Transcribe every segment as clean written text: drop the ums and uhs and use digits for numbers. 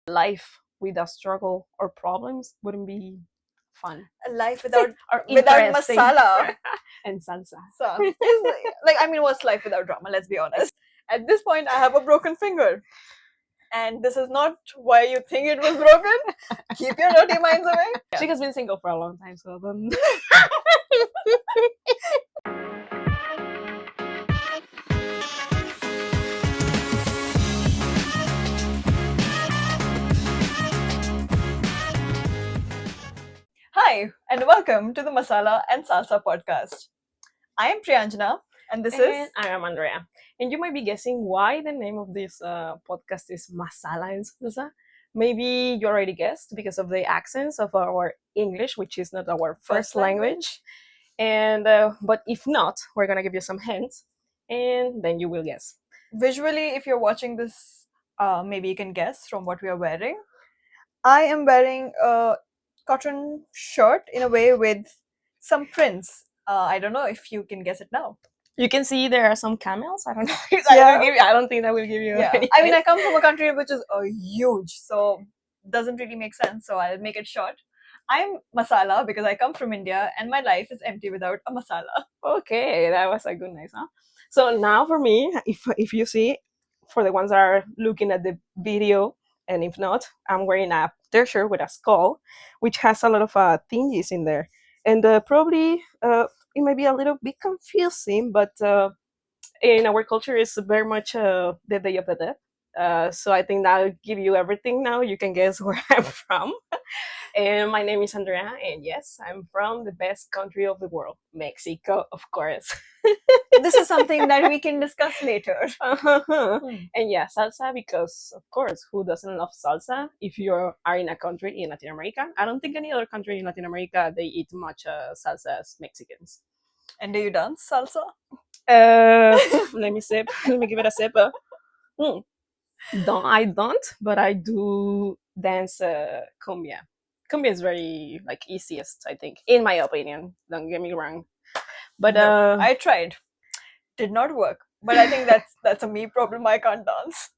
life without struggle or problems wouldn't be fun A life without or without interesting. masala. And salsa. So, what's life without drama? Let's be honest. At this point, I have a broken finger. And this is not why you think it was broken. Keep your dirty minds away. She has been single for a long time, so then. Hi, and welcome to the Masala and Salsa Podcast. I am Priyanjana, and this is. I am Andrea. And you might be guessing why the name of this podcast is Masala and Salsa. Maybe you already guessed because of the accents of our English, which is not our first language. And but if not, we're gonna give you some hints, and then you will guess. Visually, if you're watching this, maybe you can guess from what we are wearing. I am wearing a cotton shirt in a way with some prints. I don't know if you can guess it now. You can see there are some camels. I don't know. Yeah. I don't think that will give you. Yeah. Any I mean, I hint. come from a country which is huge, so doesn't really make sense. So I'll make it short. I'm masala because I come from India, and my life is empty without a masala. Okay, that was a good nice, huh? So now for me, if you see, for the ones that are looking at the video, and if not, I'm wearing a t-shirt with a skull, which has a lot of thingies in there, and probably it might be a little bit confusing, but in our culture, it's very much the Day of the Dead. So I think that'll give you everything now. You can guess where I'm from. And my name is Andrea, and yes, I'm from the best country of the world, Mexico, of course. This is something that we can discuss later. And yeah, salsa, because of course, who doesn't love salsa if you are in a country in Latin America? I don't think any other country in Latin America they eat much salsa as Mexicans. And do you dance salsa? Let me sip. Let me give it a sip. I don't, but I do dance cumbia. Cumbia is very like easiest, I think, in my opinion. Don't get me wrong. But No, I tried, did not work. But I think that's a me problem. I can't dance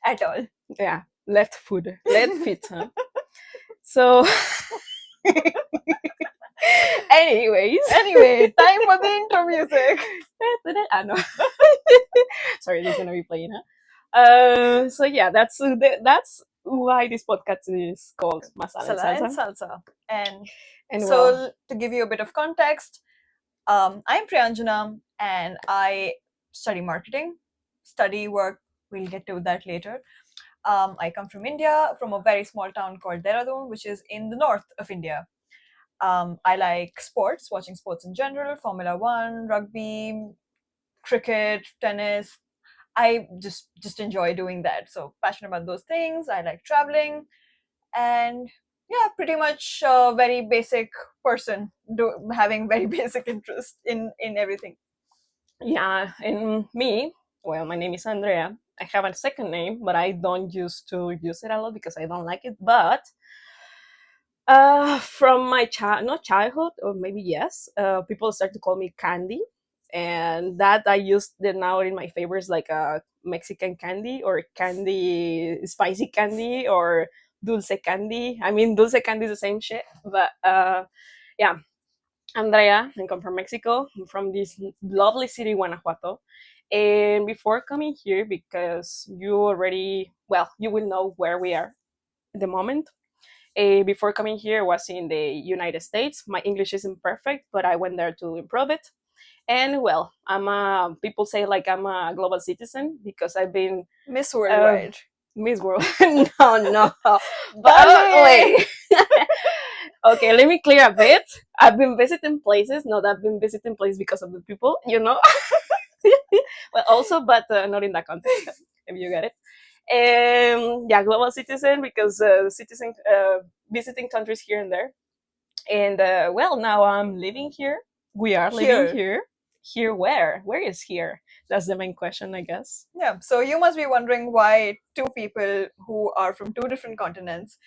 at all. Yeah, left foot, left feet. Huh? So, anyway, time for the intro music. No. Sorry, this is gonna be playing. So yeah, that's why this podcast is called Masala and Salsa. And so to give you a bit of context, I'm Priyanjana and I study marketing, study work. We'll get to that later. I come from India, from a very small town called Dehradun, which is in the north of India. I like sports, watching sports in general, Formula 1, rugby, cricket, tennis. I just enjoy doing that. So passionate about those things. I like traveling, and yeah, pretty much a very basic person, having very basic interest in everything. Yeah, and me, well, my name is Andrea. I have a second name, but I don't used to use it a lot because I don't like it. But from my not childhood, or maybe yes, people start to call me Candy, and that I used it now in my favorites, like Mexican candy or candy, spicy candy or dulce candy. I mean, dulce candy is the same shit, but yeah. Andrea, I come from Mexico. I'm from this lovely city, Guanajuato. And before coming here, because you already, well, you will know where we are at the moment. Before coming here, I was in the United States. My English isn't perfect, but I went there to improve it. And well, people say like I'm a global citizen because I've been Miss Worldwide. Miss World. No. But wait. Okay, let me clear a bit. I've been visiting places. Not I've been visiting places because of the people, you know. Well, also, but not in that context. If you get it. Yeah, global citizen because visiting countries here and there. And well, now I'm living here. We are living here. Here where? Where is here? That's the main question, I guess. Yeah. So you must be wondering why two people who are from two different continents,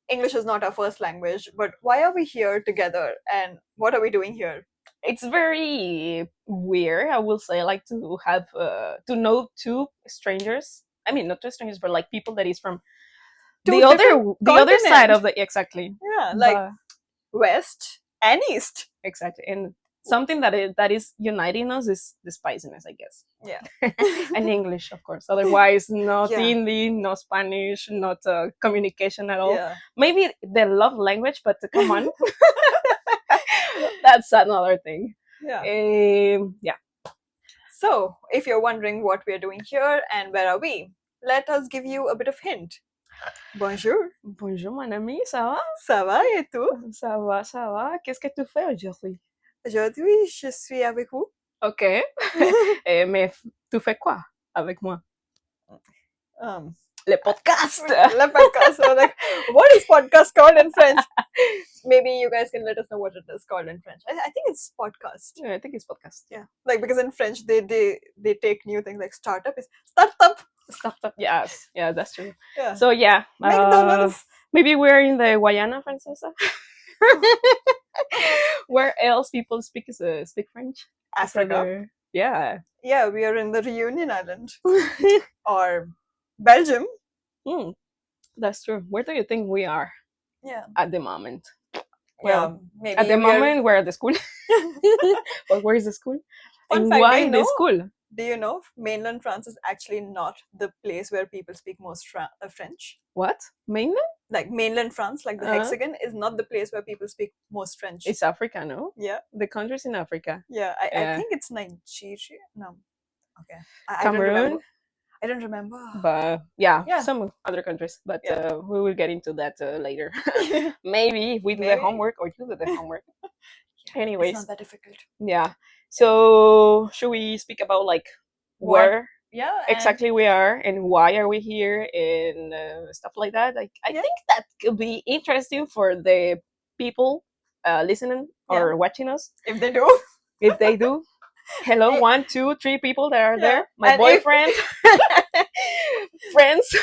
English is not our first language, but why are we here together and what are we doing here? It's very weird, I will say, like to have to know two strangers. I mean, not two strangers, but like people that is from two the other side of continents. the exactly. Yeah, like But- West and East. exactly, and something that is uniting us is the spiciness, I guess. Yeah. And English, of course. Otherwise, not Yeah. Hindi, no Spanish, not communication at all. Yeah. Maybe the love language, but come on, that's another thing. Yeah. Yeah. So, if you're wondering what we're doing here and where are we, let us give you a bit of hint. Bonjour. Bonjour, mon ami, ça va? Ça va et tout? Ça va, ça va. Qu'est-ce que tu fais aujourd'hui? Aujourd'hui, je suis avec vous. Ok. Mais tu fais quoi avec moi? Le podcast. Le podcast. So like, what is podcast called in French? Maybe you guys can let us know what it is called in French. I think it's podcast. Yeah, I think it's podcast. Yeah, like because in French they take new things like startup is startup. Startup. Yes. Yeah, that's true. Yeah. So yeah, McDonald's. maybe we're in the Guayana Francesa. Where else people speak French? Africa. Yeah. Yeah, we are in the Reunion Island or Belgium. That's true. Where do you think we are? Yeah. At the moment. Well, maybe at the moment we're at the school. But where is the school? Fun and fact, why the school? Do you know mainland France is actually not the place where people speak most French? What? Mainland? Like mainland France, like the hexagon, is not the place where people speak most French. It's Africa, no? Yeah. The country's in Africa. Yeah, I think it's Nigeria. No. Okay. Cameroon? I don't remember. But yeah, some other countries. But we will get into that later. Maybe if we do the homework or you do the homework. Anyways. It's not that difficult. Yeah. So should we speak about like where exactly we are and why are we here and stuff like that? Like I think that could be interesting for the people listening or watching us. If they do. If they do. Hello, 1, 2, 3 people that are there. My and boyfriend, friends,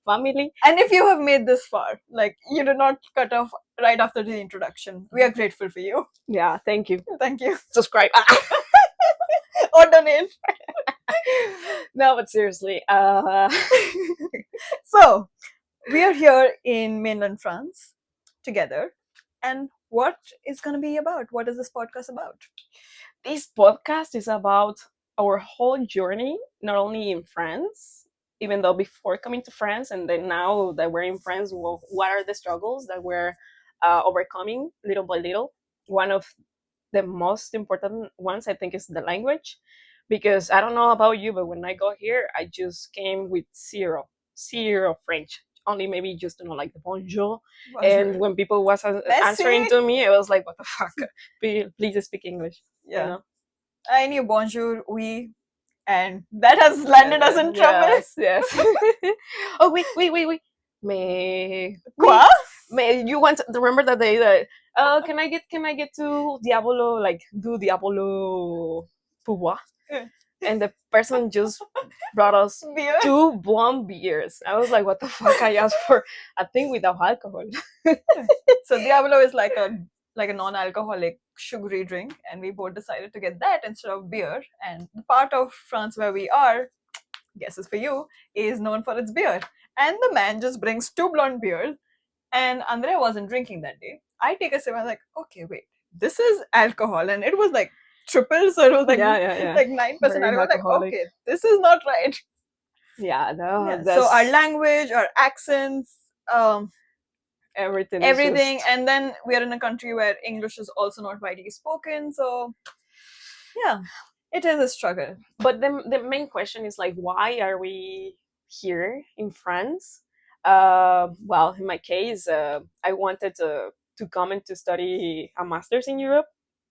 family. And if you have made this far, like you did not cut off right after the introduction, we are grateful for you. Yeah, thank you. Thank you. Subscribe. Or donate. No, but seriously. So, we are here in mainland France together. And what is going to be about? What is this podcast about? This podcast is about our whole journey, not only in France, even though before coming to France and then now that we're in France, what are the struggles that we're overcoming little by little? One of the most important ones, I think, is the language. Because I don't know about you, but when I got here, I just came with zero French. Only maybe just like the bonjour. And when people was answering to me, I was like, what the fuck? Please speak English. Yeah. You know? I knew bonjour, oui, and that has landed us in trouble. Yes. Oh, wait. Quoi? You want to remember that day that can I get to Diabolo, like do Diabolo pouvoir? And the person just brought us beer? 2 blonde beers. I was like, what the fuck? I asked for a thing without alcohol. So Diablo is like a non-alcoholic sugary drink, and we both decided to get that instead of beer. And the part of France where we are, guesses for you, is known for its beer. And the man just brings 2 blonde beers, and Andrea wasn't drinking that day. I take a sip, I'm like, okay, wait, this is alcohol, and it was like triple, so it was like like 9%. I was like, okay, this is not right. Yeah, no. So our language, our accents, everything, and then we are in a country where English is also not widely spoken. So yeah, it is a struggle. But the main question is like, why are we here in France? Well, in my case, I wanted to come and to study a master's in Europe.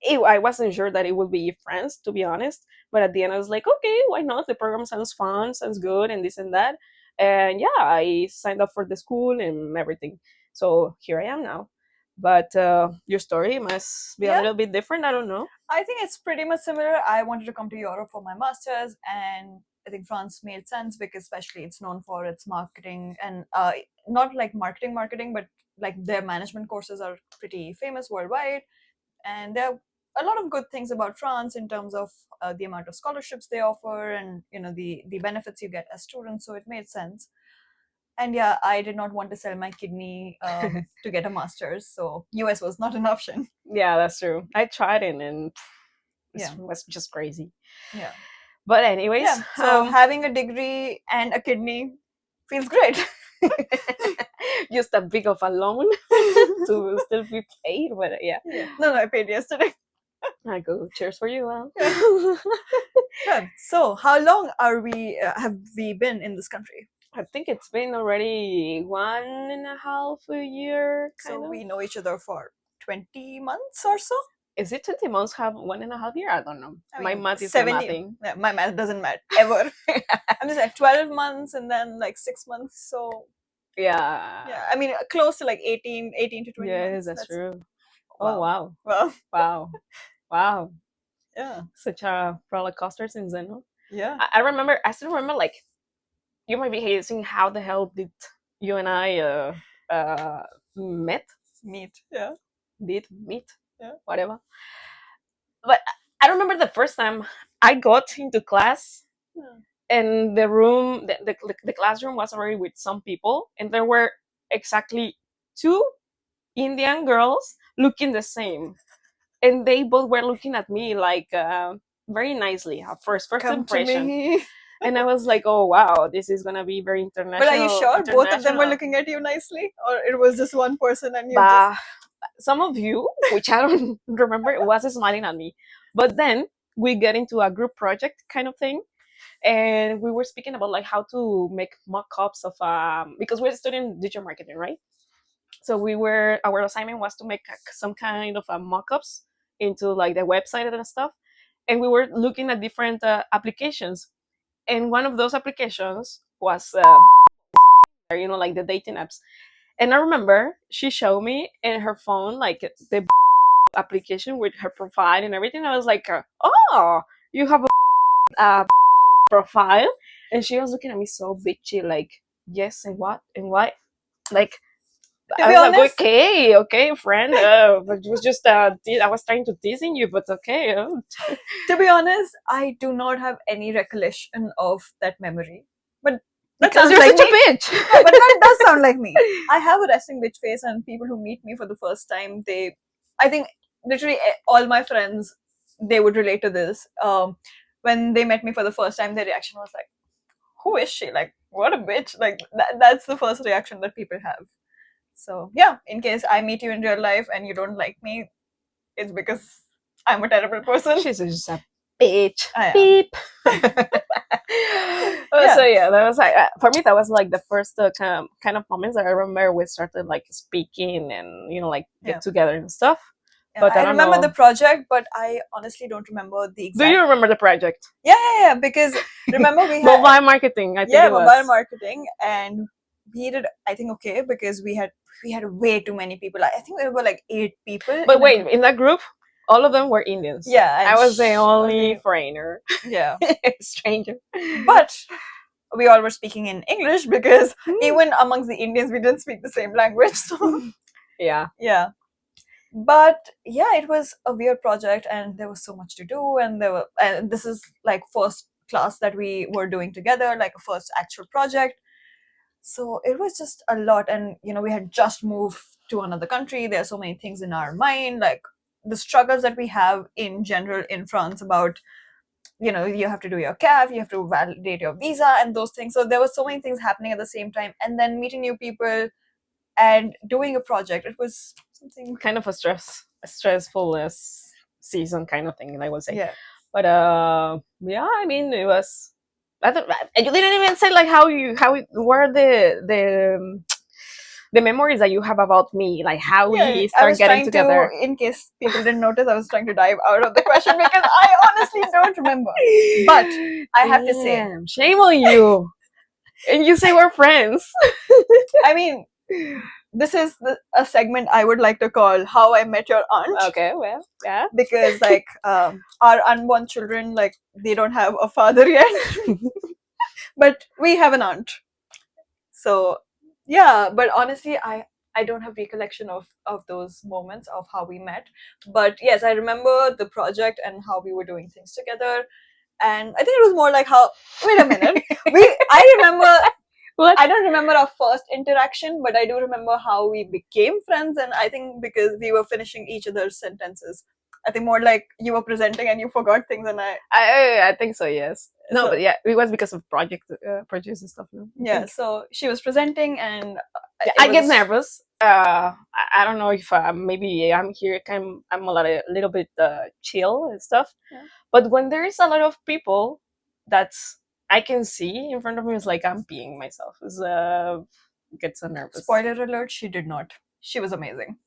I wasn't sure that it would be France, to be honest. But at the end, I was like, okay, why not? The program sounds fun, sounds good, and this and that. And yeah, I signed up for the school and everything. So here I am now. But your story must be a little bit different. I don't know. I think it's pretty much similar. I wanted to come to Europe for my master's, and I think France made sense because especially it's known for its marketing and not like marketing, but like their management courses are pretty famous worldwide. And there are a lot of good things about France in terms of the amount of scholarships they offer and the benefits you get as students. So it made sense. And yeah, I did not want to sell my kidney to get a master's, so US was not an option. Yeah, that's true. I tried it and Yeah. it was just crazy. Yeah. But anyways, Yeah. So having a degree and a kidney feels great. just a big of a loan to still be paid, but yeah. No, I paid yesterday. I go. Cheers for you, Al. Yeah. So how long have we been in this country? I think it's been already 1.5 year. So we know each other for 20 months or so. Is it 20 months have 1.5 year? I don't know. I mean, my math is 70. nothing. Yeah, my math doesn't matter ever. I'm just like 12 months and then like 6 months. So yeah, I mean close to like 18 to 20 yes, months. that's true. Wow. Oh wow. Well, wow. Yeah. Such a roller coaster since then. No? Yeah. I still remember like you might be hazing how the hell did you and I meet? Yeah. Did meet? Yeah. Whatever. But I remember the first time I got into class and the room, the classroom was already with some people, and there were exactly 2 Indian girls looking the same, and they both were looking at me like very nicely at first Come impression. to me. And I was like, oh wow, this is gonna be very international. But are you sure both of them were looking at you nicely, or it was just one person and you just... Some of you, which I don't remember, was smiling at me. But then we get into a group project kind of thing, and we were speaking about like how to make mock-ups of because we're studying digital marketing, right? So our assignment was to make some kind of mock-ups into like the website and stuff, and we were looking at different applications, and one of those applications was like the dating apps. And I remember she showed me in her phone like the application with her profile and everything. I was like, oh, you have a profile? And she was looking at me so bitchy, like, yes, and what? And why? Like, to be honest, like, okay, friend. But it was just, I was trying to teasing you, but okay. To be honest, I do not have any recollection of that memory. But because you're such a bitch. Yeah, but that does sound like me. I have a resting bitch face, and people who meet me for the first time, I think literally all my friends, they would relate to this. When they met me for the first time, their reaction was like, who is she? Like, what a bitch. Like, that's the first reaction that people have. So yeah, in case I meet you in real life and you don't like me, it's because I'm a terrible person. She's just a bitch. Beep. So yeah, that was like for me. That was like the first kind of moments that I remember we started like speaking and like get together and stuff. Yeah, but I remember the project, but I honestly don't remember the exact. Do you remember the project? Yeah. Because remember we had mobile marketing. I think it was mobile marketing, and we did I think okay because we had way too many people. I think there were like 8 people. But wait, in that group, all of them were Indians. Yeah, I was the only foreigner. Yeah, stranger. But we all were speaking in English because even amongst the Indians, we didn't speak the same language. So yeah. But yeah, it was a weird project, and there was so much to do, and this is like first class that we were doing together, like a first actual project. So it was just a lot, and we had just moved to another country. There are so many things in our mind, like the struggles that we have in general in France about you have to do your CAF, you have to validate your visa and those things. So there were so many things happening at the same time, and then meeting new people and doing a project. It was something kind of a stressful season kind of thing, I would say. Yeah. But yeah, I mean, it was. And you didn't even say like how were the memories that you have about me, like how we start getting together. In case people didn't notice, I was trying to dive out of the question because I honestly don't remember. But I have to say, shame on you. And you say we're friends. I mean, this is a segment I would like to call How I Met Your Aunt. Okay, well, yeah. Because like our unborn children, like they don't have a father yet. But we have an aunt. So yeah, but honestly, I don't have recollection of those moments of how we met. But yes, I remember the project and how we were doing things together. And I think it was more like how, wait a minute, I remember What? I don't remember our first interaction, but I do remember how we became friends. And I think because we were finishing each other's sentences. I think more like you were presenting and you forgot things, and I think so. Yes. No, So- but yeah, it was because of projects and stuff. No? yeah. So she was presenting, and Yeah, I get nervous. I don't know if maybe I'm here. I'm a little bit chill and stuff. Yeah. But when there is a lot of people, that's I can see in front of me. It's like I'm peeing myself. It's get so nervous. Spoiler alert: she did not. She was amazing.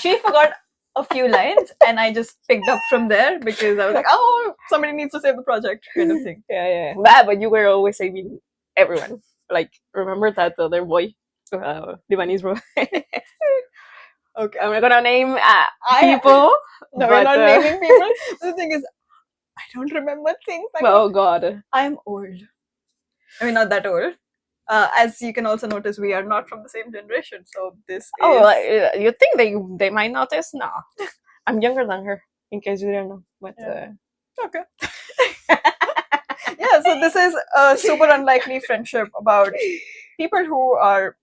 She forgot a few lines, and I just picked up from there because I was like, "Oh, somebody needs to save the project," kind of thing. Yeah. But you were always saving everyone. Like remember that other boy, Libanese bro. Okay, I'm not gonna name people. No, we're not naming people. The thing is, I don't remember things. Oh God, I'm old. I mean, not that old. As you can also notice, we are not from the same generation. So this is. Oh, you think they might notice? No, I'm younger than her. In case you don't know, but okay. Yeah, so this is a super unlikely friendship about people who are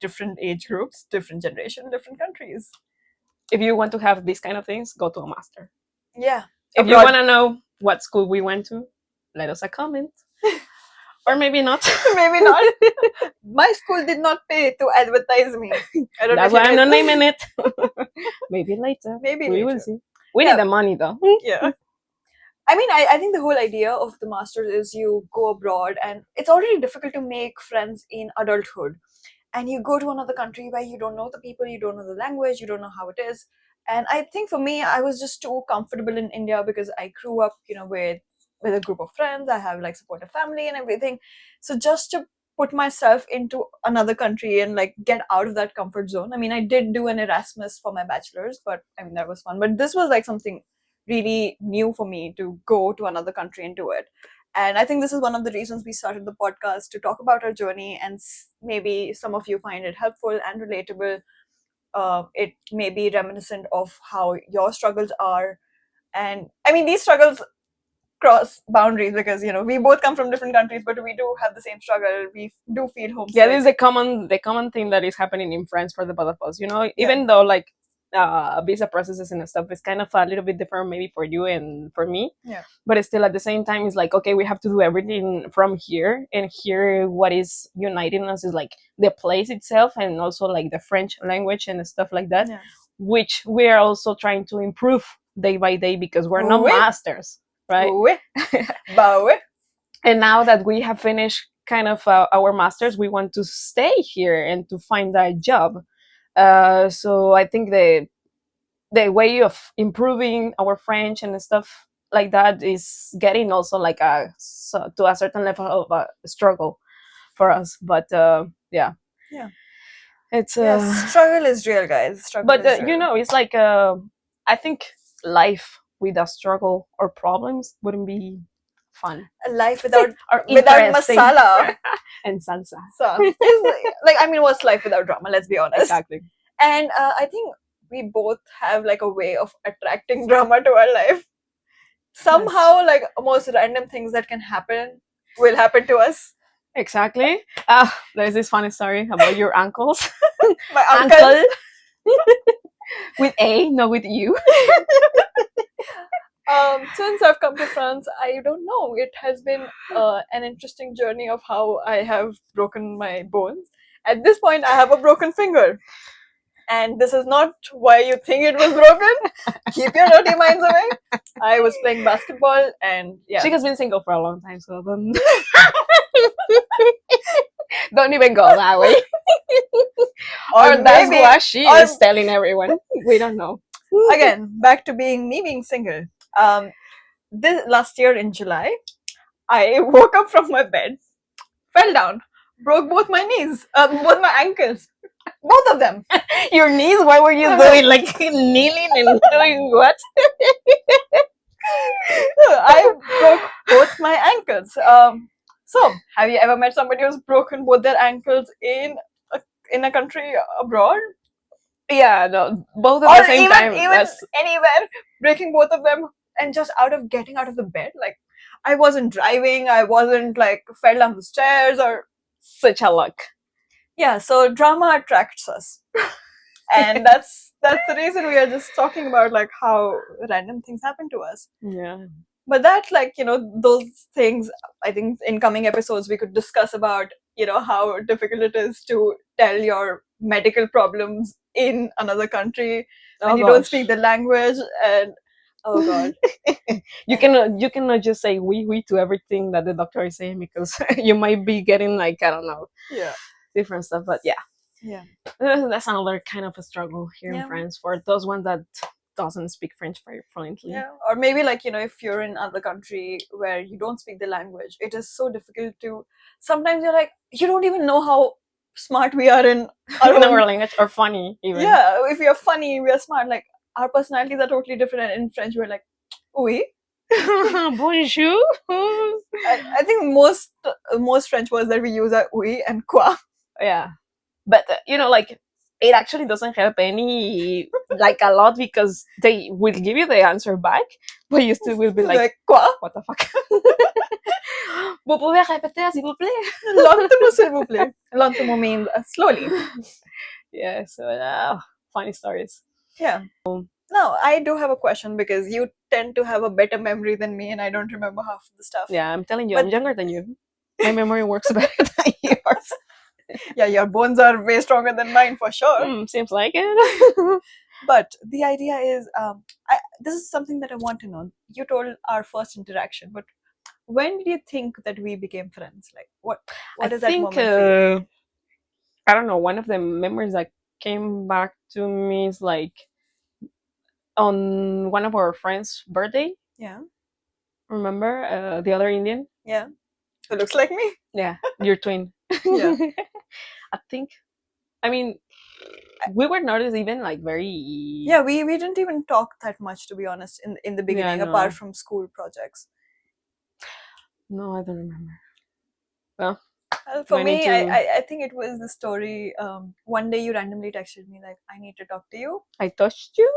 different age groups, different generation, different countries. If you want to have these kind of things, go to a master. Yeah. If you want to know what school we went to, let us a comment. Or maybe not. Maybe not. My school did not pay to advertise me. I don't That's know why I'm not naming it. Maybe later. Maybe we later. will see. We need the money though. Yeah. I mean, I think the whole idea of the masters is you go abroad, and it's already difficult to make friends in adulthood. And you go to another country where you don't know the people, you don't know the language, you don't know how it is. And I think for me, I was just too comfortable in India because I grew up, with a group of friends. I have like supportive family and everything. So just to put myself into another country and like get out of that comfort zone. I mean, I did do an Erasmus for my bachelor's, but I mean that was fun. But this was like something really new for me to go to another country and do it. And I think this is one of the reasons we started the podcast, to talk about our journey, and maybe some of you find it helpful and relatable. It may be reminiscent of how your struggles are. And I mean, these struggles cross boundaries because we both come from different countries, but we do have the same struggle. We do feel homesick. Yeah, this is the common thing that is happening in France for the both of us. Even though like visa processes and stuff is kind of a little bit different maybe for you and for me. Yeah. But it's still at the same time it's like, okay, we have to do everything from here, and here what is uniting us is like the place itself and also like the French language and stuff like that. Yeah. Which we are also trying to improve day by day because we're not masters, right? And now that we have finished kind of our masters, we want to stay here and to find a job. So I think the way of improving our French and stuff like that is getting also like to a certain level of a struggle for us. But yeah, it's struggle is real, guys. Struggle but is real. it's like I think life without struggle or problems wouldn't be fun. Life without interesting. masala and salsa. Like, I mean, what's life without drama? Let's be honest. Exactly. And I think we both have like a way of attracting drama to our life. Somehow, like most random things that can happen will happen to us. Exactly. There's this funny story about your uncles. My uncle. With A, not with U. Since I've come to France, I don't know. It has been an interesting journey of how I have broken my bones. At this point, I have a broken finger. And this is not why you think it was broken. Keep your dirty minds away. I was playing basketball, and yeah. She has been single for a long time, so don't even go that way. Or that's what she is telling everyone. We don't know. Again, back to me being single. This last year in July, I woke up from my bed, fell down, broke both my knees, both my ankles, both of them. Your knees? What were you doing? Like kneeling and doing what? I broke both my ankles. So, have you ever met somebody who's broken both their ankles in a country abroad? Yeah, no, both at the same time. Even anywhere, breaking both of them, and just getting out of the bed. Like, I wasn't driving, I wasn't like fell down the stairs, or such a luck. Yeah, so drama attracts us. And that's the reason we are just talking about like how random things happen to us. Yeah. But that, like, those things, I think in coming episodes we could discuss about, how difficult it is to tell your medical problems in another country when you don't speak the language. And oh god. You cannot just say we to everything that the doctor is saying, because you might be getting, like, I don't know, different stuff. But Yeah. That's another kind of a struggle here in Yeah. France for those ones that doesn't speak French very fluently. Yeah. Or maybe, like, if you're in another country where you don't speak the language, it is so difficult to, sometimes you're like, you don't even know how smart we are in our In own our language, or funny even. Yeah, if we are funny, we are smart. Like, our personalities are totally different, and in French we're like, oui. Bonjour. I think most French words that we use are oui and quoi. Yeah, but like, it actually doesn't help any, like, a lot, because they will give you the answer back, but you still will be like, quoi? What the fuck? Vous pouvez répéter, s'il vous plaît? Lentement, s'il vous plaît. Lentement means slowly. Yeah, so funny stories. Yeah. Now, I do have a question, because you tend to have a better memory than me, and I don't remember half of the stuff. Yeah, I'm telling you, I'm younger than you. My memory works better than yours. Yeah, your bones are way stronger than mine, for sure. Seems like it. But the idea is, this is something that I want to know. You told our first interaction, but when did you think that we became friends? Like, what is that moment for you? I don't know. One of the memories that came back to me is, like, on one of our friends' birthday. Yeah. Remember the other Indian? Yeah. Who looks like me? Yeah, your twin. Yeah. I think. I mean, we were not even, like, very. Yeah, we didn't even talk that much, to be honest, in the beginning, apart from school projects. No, I don't remember. Well, for me, I think it was the story. One day you randomly texted me like, I need to talk to you. I touched you?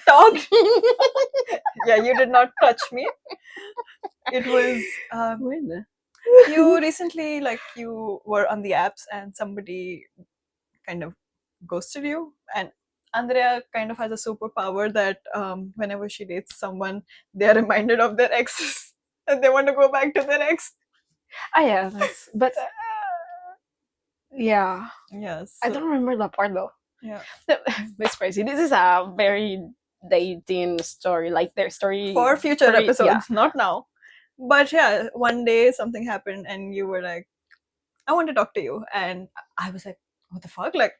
Talked? Yeah, you did not touch me. It was When? you recently, like, you were on the apps and somebody kind of ghosted you, and Andrea kind of has a superpower that whenever she dates someone, they are reminded of their exes and they want to go back to their ex. Yeah, but yeah. Yes. I don't remember that part, though. Yeah. It's crazy. This is a very dating story, like their story for future episodes, not now. But yeah, one day something happened and you were like, I want to talk to you. And I was like, what the fuck? Like,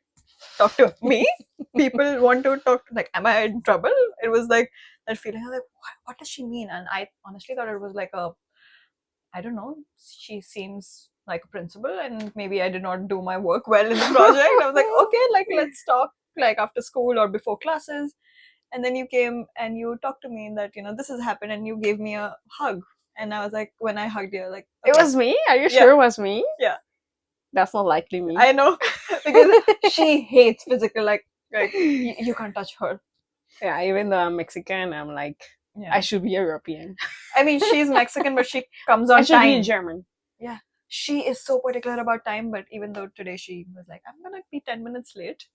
talk to me? People want to talk to, like, am I in trouble? It was like that feeling, like, what does she mean? And I honestly thought it was like I don't know, she seems like a principal and maybe I did not do my work well in the project. I was like, okay, like, let's talk, like, after school or before classes. And then you came and you talked to me that, this has happened, and you gave me a hug. And I was like, when I hugged you, like, okay. It was me? Are you sure it was me? Yeah. That's not likely me. I know. Because she hates physical, like you can't touch her. Yeah, even though I'm Mexican, I'm like, I should be European. I mean, she's Mexican, but she comes on time. I should be German. Yeah. She is so particular about time, but even though today she was like, I'm gonna be 10 minutes late.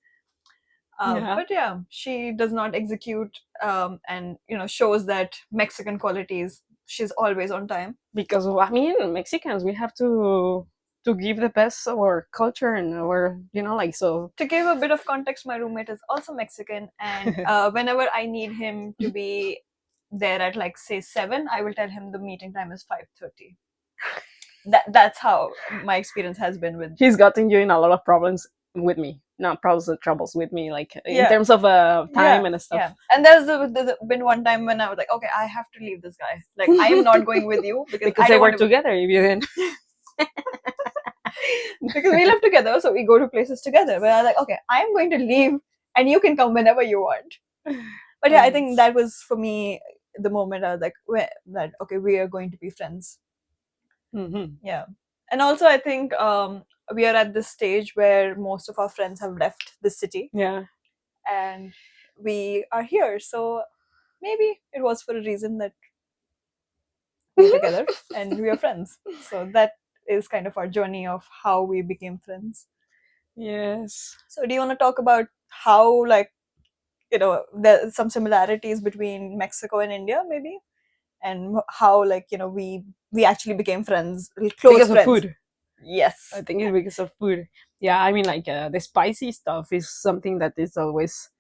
But yeah, she does not execute and shows that Mexican qualities. She's always on time. Because, I mean, Mexicans, we have to give the best of our culture and our, like, so. To give a bit of context, my roommate is also Mexican, and whenever I need him to be there at, like, say 7, I will tell him the meeting time is 5:30. That's how my experience has been with. He's gotten you in a lot of problems with me. Not problems, troubles with me, like, in terms of time and stuff. Yeah. And there's been one time when I was like, okay, I have to leave this guy. Like, I am not going with you because they were together. If you didn't. Because we live together, so we go to places together. But I was like, okay, I am going to leave, and you can come whenever you want. But yeah, I think that was for me the moment I was like, okay, we are going to be friends. Mm-hmm. Yeah. And also, I think we are at this stage where most of our friends have left the city. Yeah. And we are here. So maybe it was for a reason that we're together and we are friends. So that is kind of our journey of how we became friends. Yes. So do you want to talk about how, like, there's some similarities between Mexico and India, maybe, and how, like, we actually became friends, close because friends. of food. Yes, I think it's because of food. Yeah, I mean, like the spicy stuff is something that is always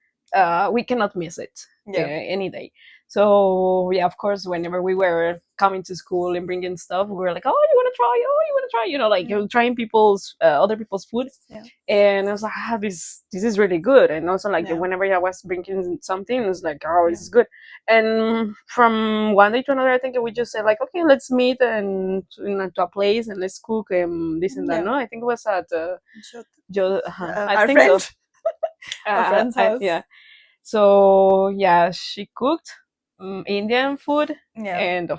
we cannot miss it any day. So yeah, of course, whenever we were coming to school and bringing stuff, we were like, "Oh, you want to try? Oh, you want to try?" Like trying people's other people's food. Yeah. And I was like, this is really good. And also, like, Yeah. whenever I was bringing something, it was like, oh, this is good. And from one day to another, I think we just said, like, okay, let's meet and to a place and let's cook this and that. Yeah. No, I think it was at I our think friend. so. Our friend's house. Yeah. So yeah, she cooked Indian food, Yeah. and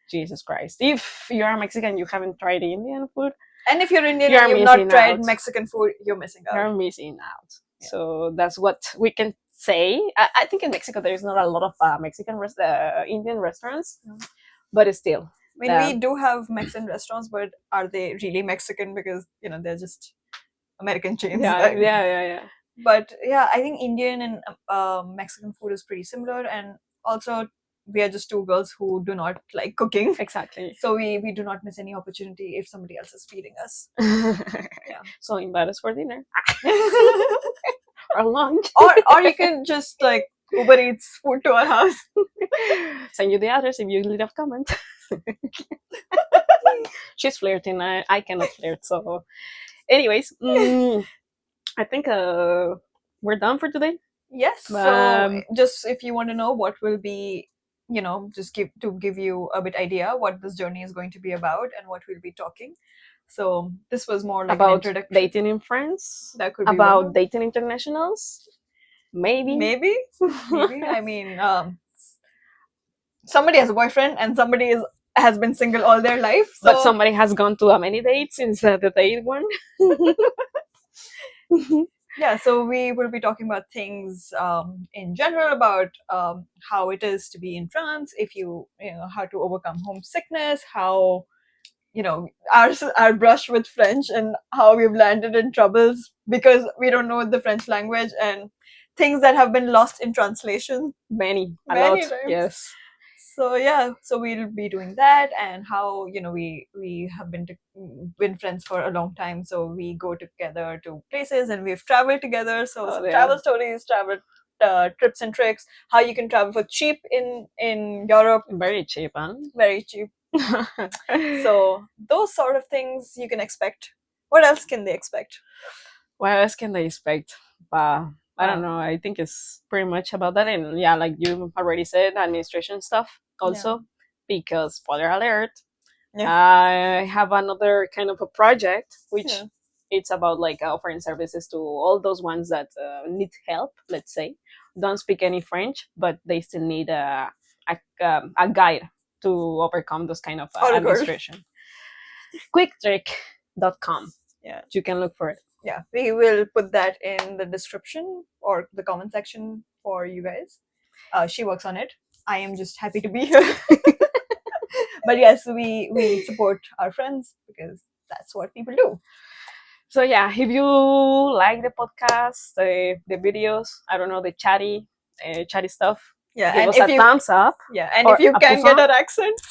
Jesus Christ, if you're Mexican, you haven't tried Indian food, and if you're Indian and you've not tried Mexican food, you're missing out. You're missing out. Yeah. So that's what we can say. I think in Mexico there is not a lot of Mexican Indian restaurants, but still. I mean, we do have Mexican restaurants, but are they really Mexican? Because they're just American chains. Yeah. But yeah, I think Indian and Mexican food is pretty similar, and also we are just two girls who do not like cooking. Exactly. So we do not miss any opportunity if somebody else is feeding us. Yeah. So invite us for dinner. Or lunch. Or you can just like Uber Eats food to our house. Send you the address if you leave a comment. She's flirting. I cannot flirt. So anyways, I think we're done for today. Yes. So just if you want to know what will be, just give you a bit idea what this journey is going to be about and what we'll be talking. So this was more like about an introduction. Dating in France. That could be about dating internationals. Maybe. I mean, somebody has a boyfriend and somebody has been single all their life. So... But somebody has gone to many dates instead of the date one. Yeah, so we will be talking about things in general, about how it is to be in France, if you know how to overcome homesickness, how our brush with French and how we've landed in troubles because we don't know the French language, and things that have been lost in translation many times. Yes. So yeah, so we'll be doing that, and how we have been friends for a long time, so we go together to places and we've traveled together, so some travel stories, travel trips and tricks, how you can travel for cheap in Europe. Very cheap, huh? Very cheap. So those sort of things you can expect. What else can they expect? What else can they expect? I don't know. I think it's pretty much about that. And yeah, like you already said, administration stuff also, because spoiler alert, I have another kind of a project, which it's about like offering services to all those ones that need help, let's say, don't speak any French, but they still need a guide to overcome those kind of administration. Quicktrick.com. Yeah, you can look for it. Yeah, we will put that in the description or the comment section for you guys. She works on it. I am just happy to be here. But yes, we support our friends because that's what people do. So yeah, if you like the podcast, the videos, I don't know, the chatty stuff, give us a thumbs up. Yeah, and if you can get our accents.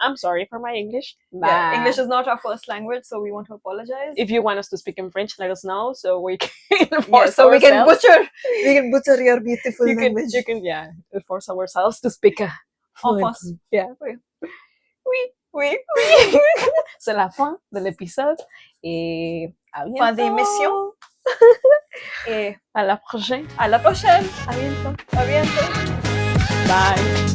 I'm sorry for my English. Yeah, English is not our first language, so we want to apologize. If you want us to speak in French, let us know so we can we can butcher your beautiful language. You can force ourselves to speak fluently. Yeah. Oui. C'est la fin de l'épisode et à bientôt. Fin d'émission. Et à la prochaine. À la prochaine. À bientôt. À bientôt. Bye.